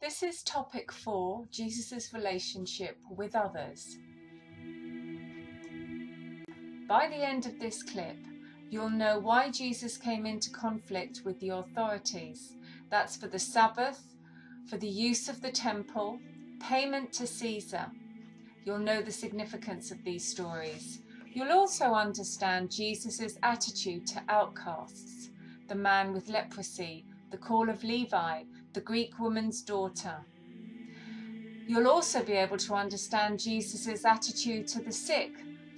This is topic 4, Jesus' relationship with others. By the end of this clip, you'll know why Jesus came into conflict with the authorities. That's for the Sabbath, for the use of the temple, payment to Caesar. You'll know the significance of these stories. You'll also understand Jesus' attitude to outcasts, the man with leprosy, the call of Levi, the Greek woman's daughter. You'll also be able to understand Jesus' attitude to the sick,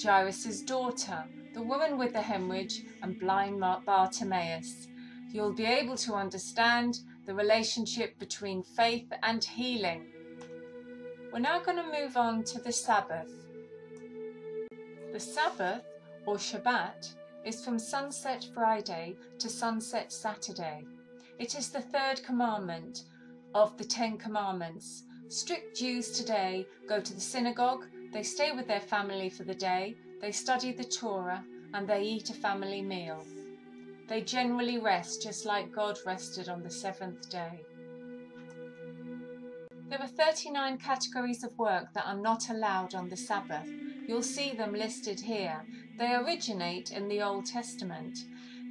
Jairus' daughter, the woman with the hemorrhage, and blind Bartimaeus. You'll be able to understand the relationship between faith and healing. We're now going to move on to the Sabbath. The Sabbath, or Shabbat, is from sunset Friday to sunset Saturday. It is the third commandment of the 10 Commandments. Strict Jews today go to the synagogue, they stay with their family for the day, they study the Torah, and they eat a family meal. They generally rest just like God rested on the 7th day. There are 39 categories of work that are not allowed on the Sabbath. You'll see them listed here. They originate in the Old Testament.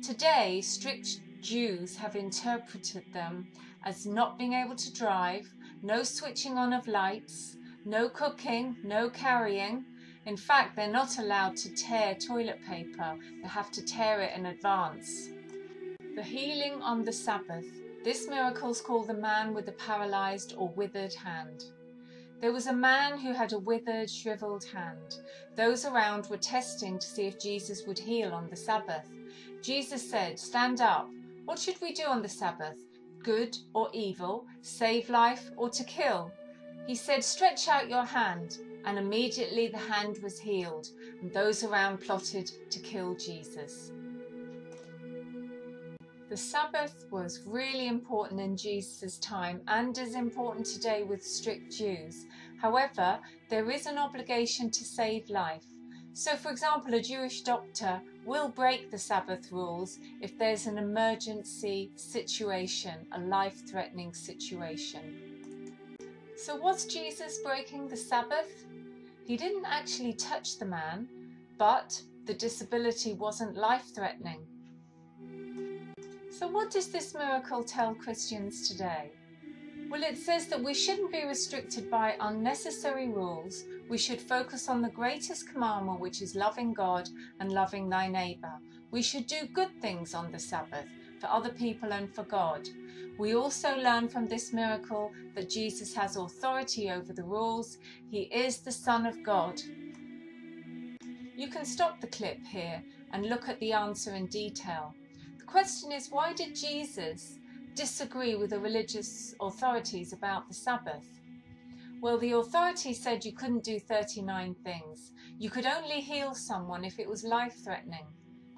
Today, strict Jews have interpreted them as not being able to drive, no switching on of lights, no cooking, no carrying. In fact, they're not allowed to tear toilet paper. They have to tear it in advance. The healing on the Sabbath. This miracle is called the man with the paralyzed or withered hand. There was a man who had a withered, shriveled hand. Those around were testing to see if Jesus would heal on the Sabbath. Jesus said, "Stand up. What should we do on the Sabbath? Good or evil? Save life or to kill?" He said, "Stretch out your hand." And immediately the hand was healed, and those around plotted to kill Jesus. The Sabbath was really important in Jesus' time and is important today with strict Jews. However, there is an obligation to save life. So, for example, a Jewish doctor will break the Sabbath rules if there's an emergency situation, a life-threatening situation. So was Jesus breaking the Sabbath? He didn't actually touch the man, but the disability wasn't life-threatening. So what does this miracle tell Christians today? Well, it says that we shouldn't be restricted by unnecessary rules. We should focus on the greatest commandment, which is loving God and loving thy neighbour. We should do good things on the Sabbath for other people and for God. We also learn from this miracle that Jesus has authority over the rules. He is the Son of God. You can stop the clip here and look at the answer in detail. The question is, why did Jesus disagree with the religious authorities about the Sabbath? Well, the authorities said you couldn't do 39 things. You could only heal someone if it was life-threatening,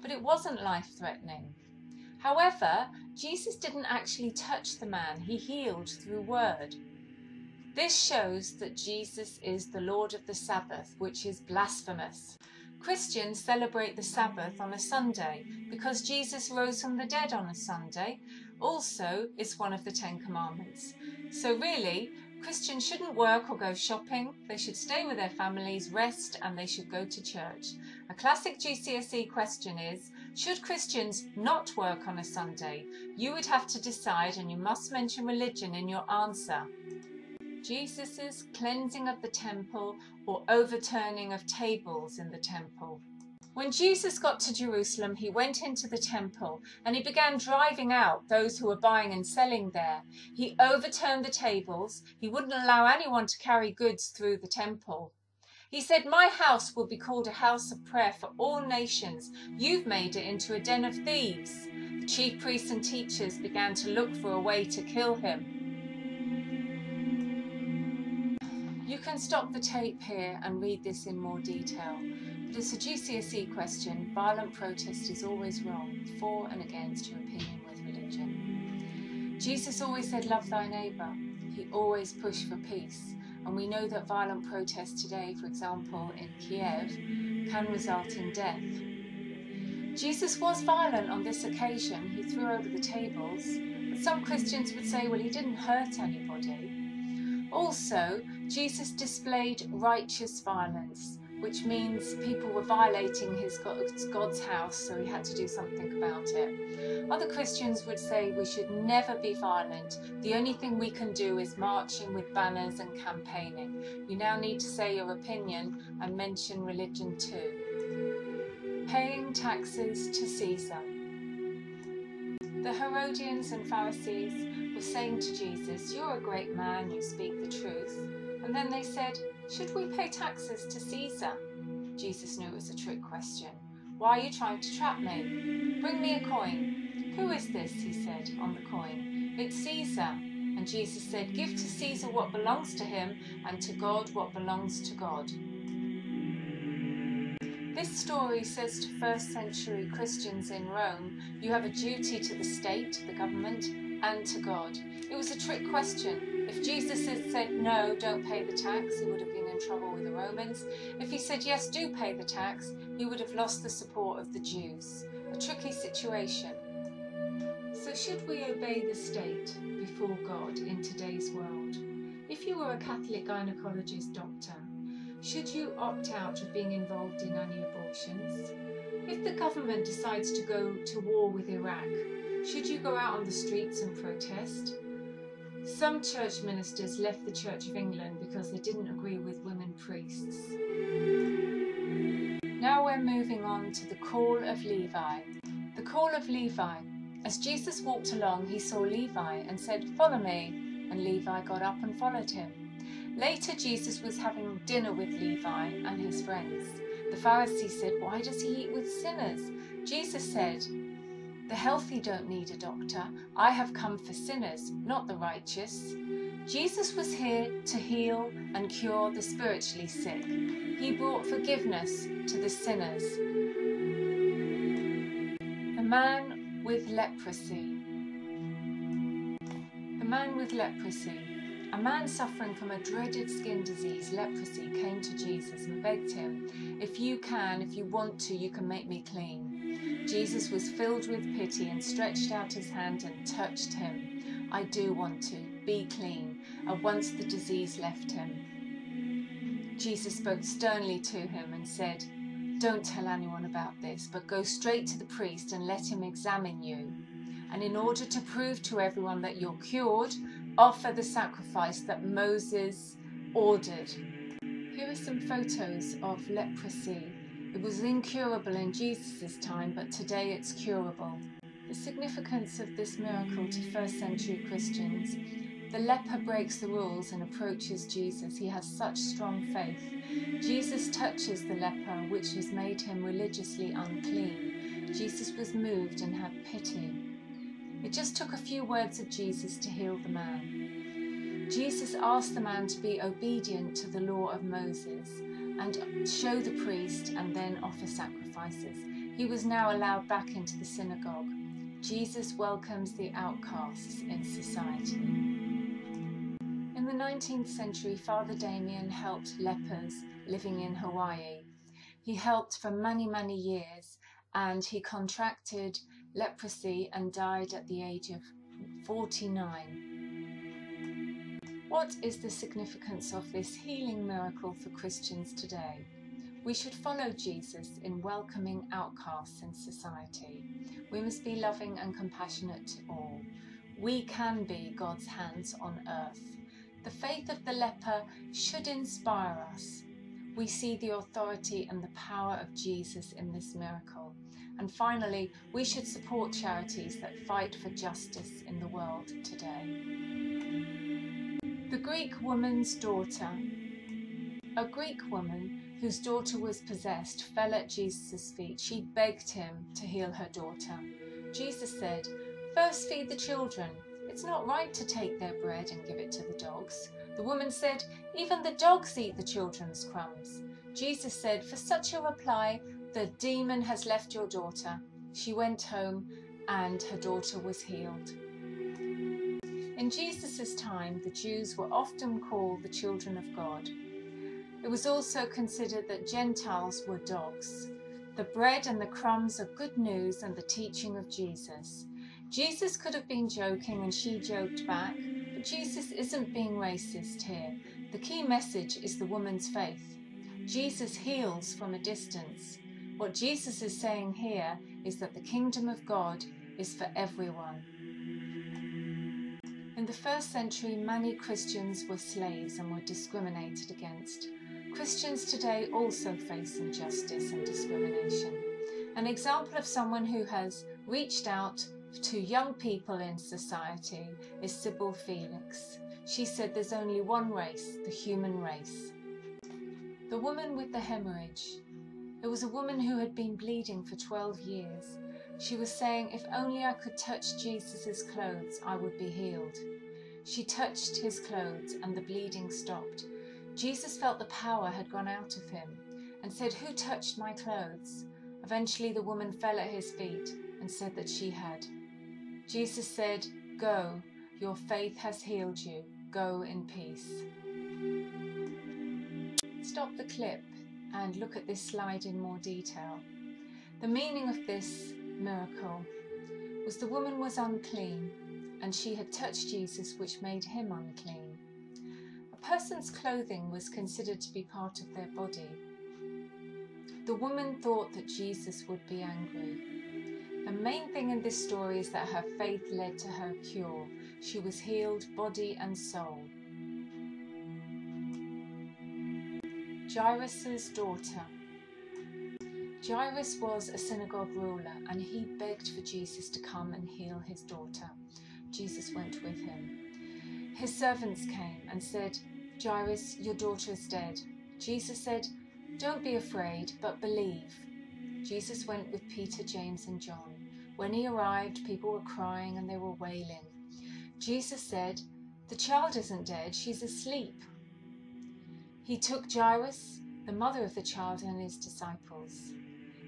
but it wasn't life-threatening. However, Jesus didn't actually touch the man. He healed through word. This shows that Jesus is the Lord of the Sabbath, which is blasphemous. Christians celebrate the Sabbath on a Sunday because Jesus rose from the dead on a Sunday. Also, it's one of the 10 Commandments. So really, Christians shouldn't work or go shopping. They should stay with their families, rest, and they should go to church. A classic GCSE question is, should Christians not work on a Sunday? You would have to decide, and you must mention religion in your answer. Jesus' cleansing of the temple or overturning of tables in the temple. When Jesus got to Jerusalem, he went into the temple and he began driving out those who were buying and selling there. He overturned the tables. He wouldn't allow anyone to carry goods through the temple. He said, "My house will be called a house of prayer for all nations. You've made it into a den of thieves." The chief priests and teachers began to look for a way to kill him. You can stop the tape here and read this in more detail. But it's a GCSE question. Violent protest is always wrong, for and against your opinion with religion. Jesus always said, "Love thy neighbour." He always pushed for peace. And we know that violent protest today, for example, in Kiev, can result in death. Jesus was violent on this occasion. He threw over the tables, but Some Christians would say, well, he didn't hurt anybody. Also, Jesus displayed righteous violence, which means people were violating God's house, so he had to do something about it. Other Christians would say we should never be violent. The only thing we can do is marching with banners and campaigning. You now need to say your opinion and mention religion too. Paying taxes to Caesar. The Herodians and Pharisees were saying to Jesus, "You're a great man, you speak the truth." And then they said, "Should we pay taxes to Caesar?" Jesus knew it was a trick question. "Why are you trying to trap me? Bring me a coin." "Who is this?" he said, on the coin. "It's Caesar." And Jesus said, "Give to Caesar what belongs to him, and to God what belongs to God." This story says to first century Christians in Rome, you have a duty to the state, the government, and to God. It was a trick question. If Jesus had said, "No, don't pay the tax," he would have been in trouble with the Romans. If he said, "Yes, do pay the tax," he would have lost the support of the Jews. A tricky situation. So should we obey the state before God in today's world? If you were a Catholic gynecologist doctor, should you opt out of being involved in any abortions? If the government decides to go to war with Iraq, should you go out on the streets and protest? Some church ministers left the Church of England because they didn't agree with women priests. Now we're moving on to the call of Levi. The call of Levi. As Jesus walked along, he saw Levi and said, "Follow me." And Levi got up and followed him. Later, Jesus was having dinner with Levi and his friends. The Pharisees said, "Why does he eat with sinners?" Jesus said, "The healthy don't need a doctor. I have come for sinners, not the righteous." Jesus was here to heal and cure the spiritually sick. He brought forgiveness to the sinners. The man with leprosy. The man with leprosy. A man suffering from a dreaded skin disease, leprosy, came to Jesus and begged him, if you want to, you can make me clean." Jesus was filled with pity and stretched out his hand and touched him. "I do want to, be clean." At once the disease left him. Jesus spoke sternly to him and said, "Don't tell anyone about this, but go straight to the priest and let him examine you. And in order to prove to everyone that you're cured, offer the sacrifice that Moses ordered." Here are some photos of leprosy. It was incurable in Jesus' time, but today it's curable. The significance of this miracle to first century Christians. The leper breaks the rules and approaches Jesus. He has such strong faith. Jesus touches the leper, which has made him religiously unclean. Jesus was moved and had pity. It just took a few words of Jesus to heal the man. Jesus asked the man to be obedient to the law of Moses and show the priest and then offer sacrifices. He was now allowed back into the synagogue. Jesus welcomes the outcasts in society. In the 19th century, Father Damien helped lepers living in Hawaii. He helped for many, many years, and he contracted leprosy and died at the age of 49. What is the significance of this healing miracle for Christians today? We should follow Jesus in welcoming outcasts in society. We must be loving and compassionate to all. We can be God's hands on earth. The faith of the leper should inspire us. We see the authority and the power of Jesus in this miracle. And finally, we should support charities that fight for justice in the world today. The Greek woman's daughter. A Greek woman whose daughter was possessed fell at Jesus' feet. She begged him to heal her daughter. Jesus said, "First feed the children. It's not right to take their bread and give it to the dogs." The woman said, "Even the dogs eat the children's crumbs." Jesus said, "For such a reply, the demon has left your daughter." She went home and her daughter was healed. In Jesus' time, the Jews were often called the children of God. It was also considered that Gentiles were dogs. The bread and the crumbs are good news and the teaching of Jesus. Jesus could have been joking and she joked back, but Jesus isn't being racist here. The key message is the woman's faith. Jesus heals from a distance. What Jesus is saying here is that the kingdom of God is for everyone. In the first century, many Christians were slaves and were discriminated against. Christians today also face injustice and discrimination. An example of someone who has reached out to young people in society is Sybil Felix. She said there's only one race, the human race. The woman with the hemorrhage. It was a woman who had been bleeding for 12 years. She was saying, if only I could touch Jesus' clothes, I would be healed. She touched his clothes and the bleeding stopped. Jesus felt the power had gone out of him and said, who touched my clothes? Eventually the woman fell at his feet and said that she had. Jesus said, go, your faith has healed you. Go in peace. Stop the clip and look at this slide in more detail. The meaning of this miracle was the woman was unclean and she had touched Jesus, which made him unclean. A person's clothing was considered to be part of their body. The woman thought that Jesus would be angry. The main thing in this story is that her faith led to her cure. She was healed body and soul. Jairus' daughter. Jairus was a synagogue ruler and he begged for Jesus to come and heal his daughter. Jesus went with him. His servants came and said, Jairus, your daughter is dead. Jesus said, don't be afraid, but believe. Jesus went with Peter, James and John. When he arrived, people were crying and they were wailing. Jesus said, the child isn't dead, she's asleep. He took Jairus, the mother of the child, and his disciples.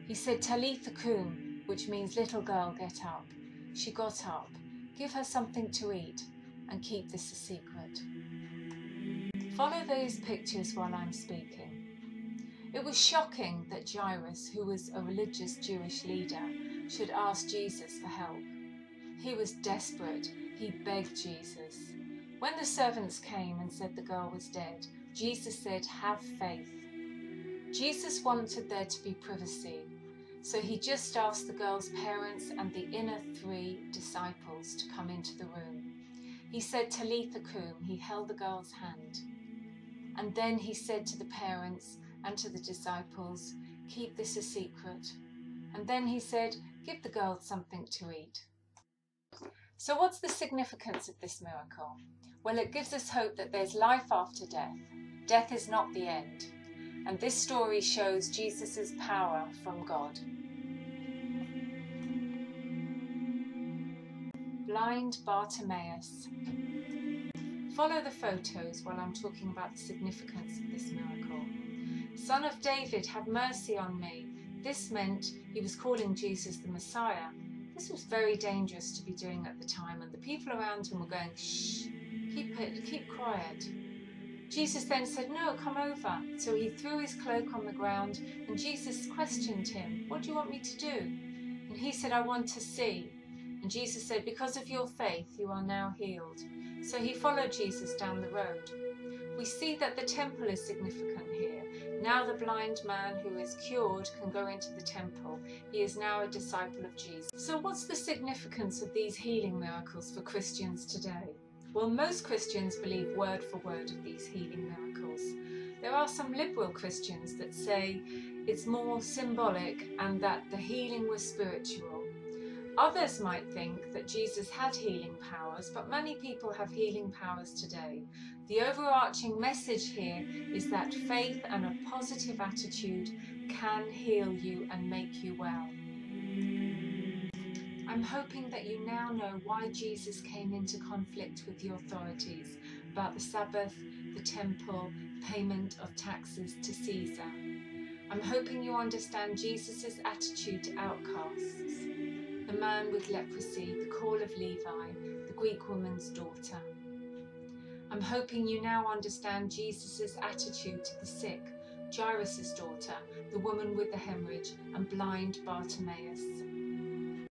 He said, Talitha kum, which means little girl, get up. She got up. Give her something to eat and keep this a secret. Follow those pictures while I'm speaking. It was shocking that Jairus, who was a religious Jewish leader, should ask Jesus for help. He was desperate. He begged Jesus. When the servants came and said the girl was dead, Jesus said, have faith. Jesus wanted there to be privacy, so he just asked the girl's parents and the inner 3 disciples to come into the room. He said, Talitha kum, he held the girl's hand. And then he said to the parents and to the disciples, keep this a secret. And then he said, give the girl something to eat. So what's the significance of this miracle? Well, it gives us hope that there's life after death. Death is not the end. And this story shows Jesus' power from God. Blind Bartimaeus. Follow the photos while I'm talking about the significance of this miracle. Son of David, have mercy on me. This meant he was calling Jesus the Messiah. This was very dangerous to be doing at the time, and the people around him were going, shh, keep quiet. Jesus then said, no, come over. So he threw his cloak on the ground, and Jesus questioned him, what do you want me to do? And he said, I want to see. And Jesus said, because of your faith, you are now healed. So he followed Jesus down the road. We see that the temple is significant here. Now the blind man who is cured can go into the temple. He is now a disciple of Jesus. So what's the significance of these healing miracles for Christians today? Well, most Christians believe word for word of these healing miracles. There are some liberal Christians that say it's more symbolic and that the healing was spiritual. Others might think that Jesus had healing powers, but many people have healing powers today. The overarching message here is that faith and a positive attitude can heal you and make you well. I'm hoping that you now know why Jesus came into conflict with the authorities about the Sabbath, the temple, payment of taxes to Caesar. I'm hoping you understand Jesus' attitude to outcasts, the man with leprosy, the call of Levi, the Greek woman's daughter. I'm hoping you now understand Jesus' attitude to the sick, Jairus' daughter, the woman with the hemorrhage, and blind Bartimaeus.